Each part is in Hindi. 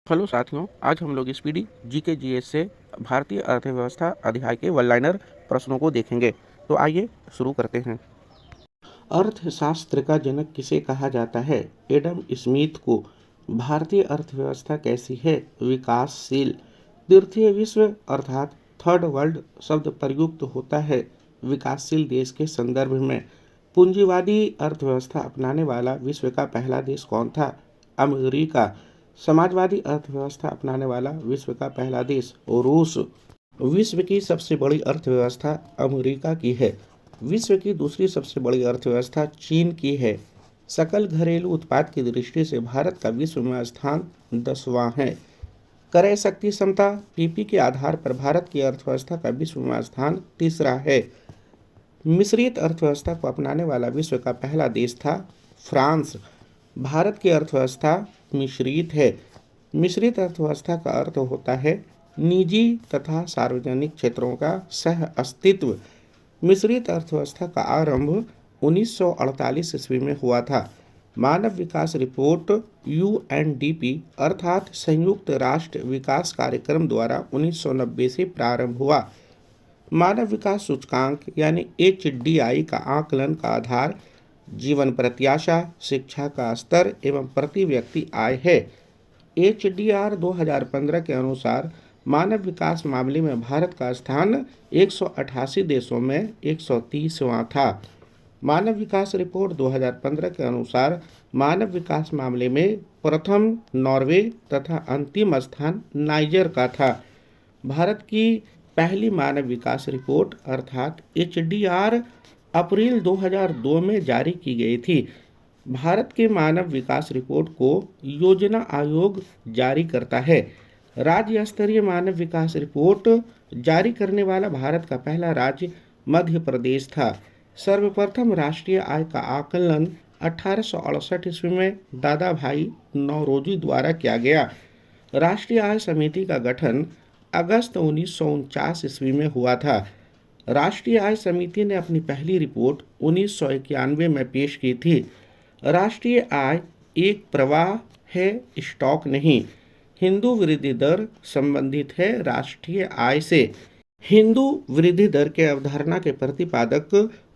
हेलो साथियों, आज हम लोग स्पीडी जीके जीएस से भारतीय अर्थव्यवस्था अध्याय के वन लाइनर प्रश्नों को देखेंगे। तो आइए शुरू करते हैं। अर्थशास्त्र का जनक किसे कहा जाता है? एडम स्मिथ को। भारतीय अर्थव्यवस्था कैसी है? विकासशील। तृतीय विश्व अर्थात थर्ड वर्ल्ड शब्द प्रयुक्त होता है विकासशील देश के संदर्भ में। पूंजीवादी अर्थव्यवस्था अपनाने वाला विश्व का पहला देश कौन था? अमेरिका। समाजवादी अर्थव्यवस्था अपनाने वाला विश्व का पहला देश रूस। विश्व की सबसे बड़ी अर्थव्यवस्था अमेरिका की है। विश्व की दूसरी सबसे बड़ी अर्थव्यवस्था चीन की है। सकल घरेलू उत्पाद की दृष्टि से भारत का विश्व में स्थान 10वां है। क्रय शक्ति क्षमता पीपी के आधार पर भारत की अर्थव्यवस्था का विश्व में स्थान 3रा है। मिश्रित अर्थव्यवस्था को अपनाने वाला विश्व का पहला देश था फ्रांस। भारत की अर्थव्यवस्था मिश्रित है। मिश्रित अर्थव्यवस्था का अर्थ होता है निजी तथा सार्वजनिक क्षेत्रों का सह अस्तित्व। मिश्रित अर्थव्यवस्था का आरंभ 1948 ईस्वी में हुआ था। मानव विकास रिपोर्ट यूएनडीपी अर्थात संयुक्त राष्ट्र विकास कार्यक्रम द्वारा 1990 से प्रारंभ हुआ। मानव विकास सूचकांक यानी एचडीआई का आकलन का आधार जीवन प्रत्याशा, शिक्षा का स्तर एवं प्रति व्यक्ति आय है। एचडीआर 2015 के अनुसार मानव विकास मामले में भारत का स्थान 188 देशों में 130वां था। मानव विकास रिपोर्ट 2015 के अनुसार मानव विकास मामले में प्रथम नॉर्वे तथा अंतिम स्थान नाइजर का था। भारत की पहली मानव विकास रिपोर्ट अर्थात एचडीआर अप्रैल 2002 में जारी की गई थी। भारत के मानव विकास रिपोर्ट को योजना आयोग जारी करता है। राज्य स्तरीय मानव विकास रिपोर्ट जारी करने वाला भारत का पहला राज्य मध्य प्रदेश था। सर्वप्रथम राष्ट्रीय आय का आकलन 1868 ईस्वी में दादा भाई नौरोजी द्वारा किया गया। राष्ट्रीय आय समिति का गठन अगस्त 1949 ईस्वी में हुआ था। राष्ट्रीय आय समिति ने अपनी पहली रिपोर्ट 1991 में पेश की थी। राष्ट्रीय आय एक प्रवाह है, स्टॉक नहीं। हिंदू वृद्धि दर संबंधित है राष्ट्रीय आय से। हिंदू वृद्धि दर के अवधारणा के प्रतिपादक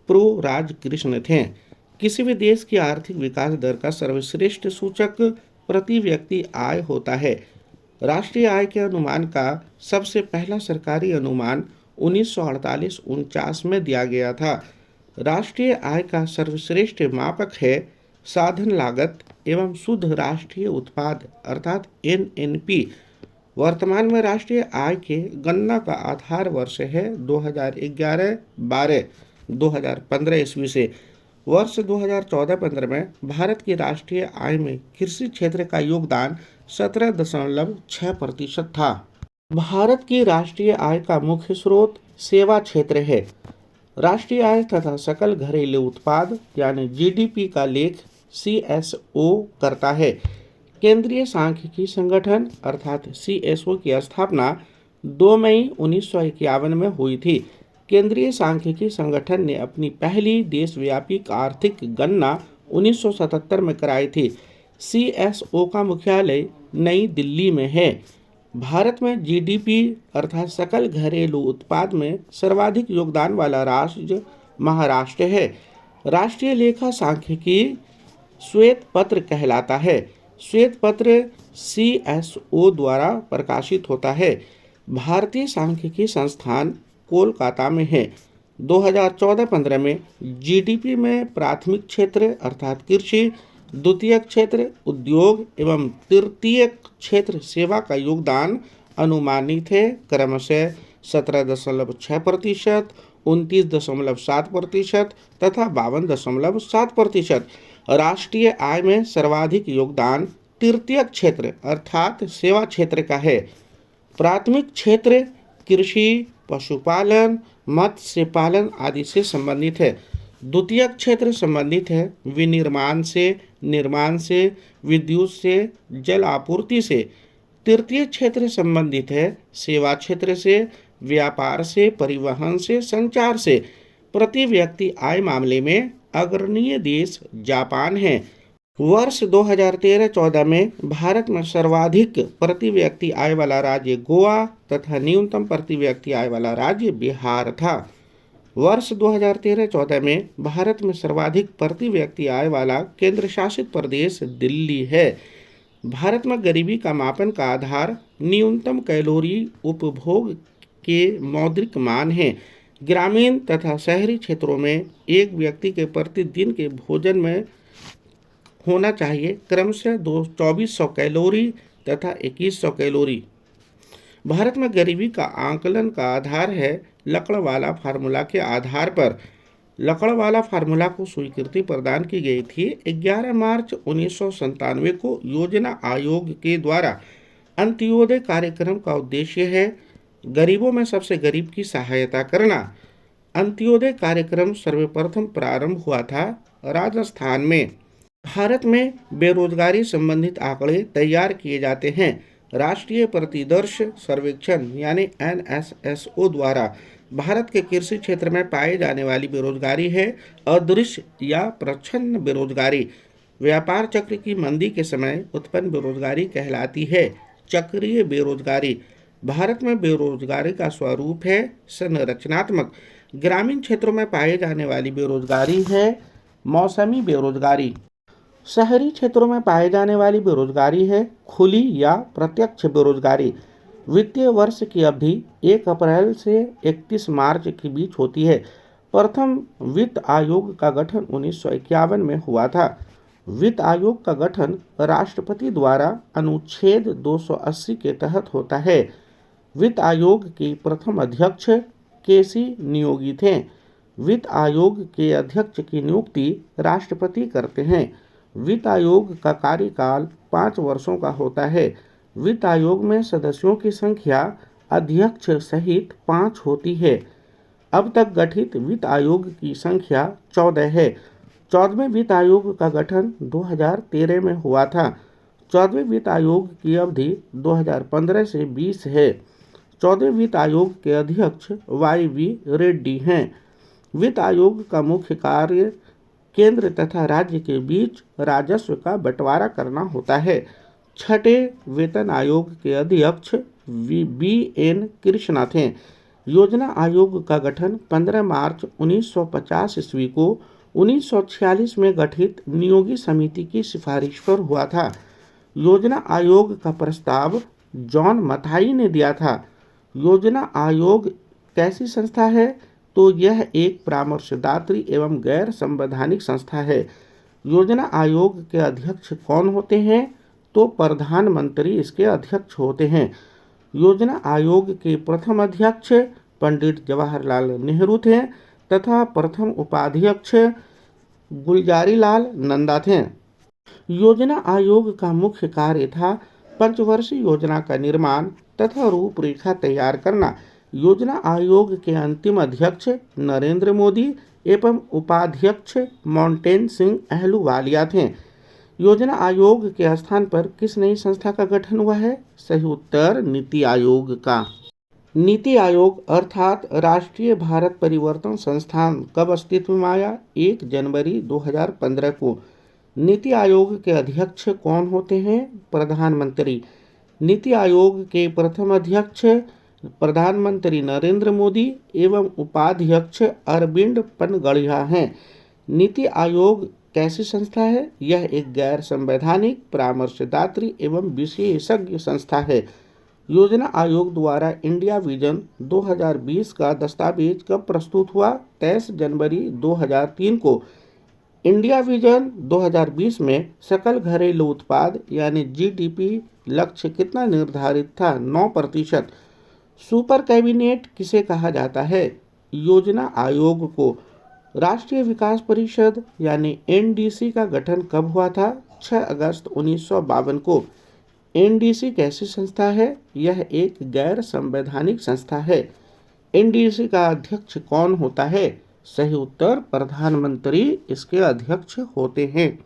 प्रो राजकृष्ण थे। किसी भी देश की आर्थिक विकास दर का सर्वश्रेष्ठ सूचक प्रति व्यक्ति आय होता है। राष्ट्रीय आय के अनुमान का सबसे पहला सरकारी अनुमान 1948-49 में दिया गया था। राष्ट्रीय आय का सर्वश्रेष्ठ मापक है साधन लागत एवं शुद्ध राष्ट्रीय उत्पाद अर्थात एनएनपी। वर्तमान में राष्ट्रीय आय के गणना का आधार वर्ष है 2011-12 2015 ईस्वी से। वर्ष 2014-15 में भारत की राष्ट्रीय आय में कृषि क्षेत्र का योगदान 17.6% था। भारत की राष्ट्रीय आय का मुख्य स्रोत सेवा क्षेत्र है। राष्ट्रीय आय तथा सकल घरेलू उत्पाद यानी जीडीपी का लेख सीएसओ करता है। केंद्रीय सांख्यिकी संगठन अर्थात सीएसओ की स्थापना 2 मई 1951 में हुई थी। केंद्रीय सांख्यिकी संगठन ने अपनी पहली देशव्यापी आर्थिक गणना 1977 में कराई थी। सीएसओ का मुख्यालय नई दिल्ली में है। भारत में जीडीपी अर्थात सकल घरेलू उत्पाद में सर्वाधिक योगदान वाला राज्य महाराष्ट्र है। राष्ट्रीय लेखा सांख्यिकी श्वेत पत्र कहलाता है। श्वेत पत्र सीएसओ द्वारा प्रकाशित होता है। भारतीय सांख्यिकी संस्थान कोलकाता में है। 2014-15 में जीडीपी में प्राथमिक क्षेत्र अर्थात कृषि, द्वितीयक क्षेत्र उद्योग एवं तृतीयक क्षेत्र सेवा का योगदान अनुमानित है क्रमशः 17.6%, 29.7% तथा 52.7%। राष्ट्रीय आय में सर्वाधिक योगदान तृतीयक क्षेत्र अर्थात सेवा क्षेत्र का है। प्राथमिक क्षेत्र कृषि, पशुपालन, मत्स्य पालन आदि से संबंधित है। द्वितीयक क्षेत्र संबंधित है विनिर्माण से, निर्माण से, विद्युत से, जल आपूर्ति से। तृतीय क्षेत्र संबंधित है सेवा क्षेत्र से, व्यापार से, परिवहन से, संचार से। प्रति व्यक्ति आय मामले में अग्रणीय देश जापान है। वर्ष 2013-14 में भारत में सर्वाधिक प्रति व्यक्ति आय वाला राज्य गोवा तथा न्यूनतम प्रति व्यक्ति आय वाला राज्य बिहार था। वर्ष 2013-14 में भारत में सर्वाधिक प्रति व्यक्ति आय वाला केंद्र शासित प्रदेश दिल्ली है। भारत में गरीबी का मापन का आधार न्यूनतम कैलोरी उपभोग के मौद्रिक मान है। ग्रामीण तथा शहरी क्षेत्रों में एक व्यक्ति के प्रतिदिन के भोजन में होना चाहिए क्रमशः 2400 कैलोरी तथा 2100 कैलोरी। भारत में गरीबी का आंकलन का आधार है लकड़वाला फार्मूला के आधार पर। लकड़वाला फार्मूला को स्वीकृति प्रदान की गई थी 11 मार्च 1997 को योजना आयोग के द्वारा। अंत्योदय कार्यक्रम का उद्देश्य है गरीबों में सबसे गरीब की सहायता करना। अंत्योदय कार्यक्रम सर्वप्रथम प्रारंभ हुआ था राजस्थान में। भारत में बेरोजगारी संबंधित आंकड़े तैयार किए जाते हैं राष्ट्रीय प्रतिदर्श सर्वेक्षण यानी NSSO द्वारा। भारत के कृषि क्षेत्र में पाए जाने वाली बेरोजगारी है अदृश्य या प्रच्छन्न बेरोजगारी। व्यापार चक्र की मंदी के समय उत्पन्न बेरोजगारी कहलाती है चक्रीय बेरोजगारी। भारत में बेरोजगारी का स्वरूप है संरचनात्मक। ग्रामीण क्षेत्रों में पाए जाने वाली बेरोजगारी है मौसमी बेरोजगारी। शहरी क्षेत्रों में पाए जाने वाली बेरोजगारी है खुली या प्रत्यक्ष बेरोजगारी। वित्तीय वर्ष की अवधि 1 अप्रैल से 31 मार्च के बीच होती है। प्रथम वित्त आयोग का गठन 1951 में हुआ था। वित्त आयोग का गठन राष्ट्रपति द्वारा अनुच्छेद 280 के तहत होता है। वित्त आयोग के प्रथम अध्यक्ष केसी नियोगी थे। वित्त आयोग के अध्यक्ष की नियुक्ति राष्ट्रपति करते हैं। वित्त आयोग का कार्यकाल 5 वर्षों का होता है। वित्त आयोग में सदस्यों की संख्या अध्यक्ष सहित 5 होती है। अब तक गठित वित्त आयोग की संख्या 14 है। 14वें वित्त आयोग का गठन 2013 में हुआ था। 14वें वित्त आयोग की अवधि 2015 से 20 है। 14वें वित्त आयोग के अध्यक्ष YV रेड्डी हैं। वित्त आयोग का मुख्य कार्य केंद्र तथा राज्य के बीच राजस्व का बंटवारा करना होता है। 6ठे वेतन आयोग के अध्यक्ष BN कृष्णा थे। योजना आयोग का गठन 15 मार्च 1950 ईस्वी को 1946 में गठित नियोगी समिति की सिफारिश पर हुआ था। योजना आयोग का प्रस्ताव जॉन मथाई ने दिया था। योजना आयोग कैसी संस्था है तो यह एक परामर्शदात्री एवं गैर संवैधानिक संस्था है। योजना आयोग के अध्यक्ष कौन होते हैं तो प्रधानमंत्री इसके अध्यक्ष होते हैं। योजना आयोग के प्रथम अध्यक्ष पंडित जवाहरलाल नेहरू थे तथा प्रथम उपाध्यक्ष गुलजारीलाल नंदा थे। योजना आयोग का मुख्य कार्य था पंचवर्षीय योजना का निर्माण तथा रूपरेखा तैयार करना। योजना आयोग के अंतिम अध्यक्ष नरेंद्र मोदी एवं उपाध्यक्ष मोंटेन सिंह अहलूवालिया थे। योजना आयोग के स्थान पर किस नई संस्था का गठन हुआ है? सही उत्तर नीति आयोग का। नीति आयोग अर्थात राष्ट्रीय भारत परिवर्तन संस्थान कब अस्तित्व में आया? 1 जनवरी 2015 को। नीति आयोग के अध्यक्ष कौन होते हैं? प्रधानमंत्री। नीति आयोग के प्रथम अध्यक्ष प्रधानमंत्री नरेंद्र मोदी एवं उपाध्यक्ष अरविंद पनगड़िया हैं। नीति आयोग कैसी संस्था है? यह एक गैर संवैधानिक परामर्शदात्री एवं विशेषज्ञ संस्था है। योजना आयोग द्वारा इंडिया विजन 2020 का दस्तावेज कब प्रस्तुत हुआ? 23 जनवरी 2003 को। इंडिया विजन 2020 में सकल घरेलू उत्पाद यानी GDP लक्ष्य कितना निर्धारित था? 9%। सुपर कैबिनेट किसे कहा जाता है? योजना आयोग को। राष्ट्रीय विकास परिषद यानी NDC का गठन कब हुआ था? 6 अगस्त 1952 को। NDC कैसी संस्था है? यह एक गैर संवैधानिक संस्था है। NDC का अध्यक्ष कौन होता है? सही उत्तर प्रधानमंत्री इसके अध्यक्ष होते हैं।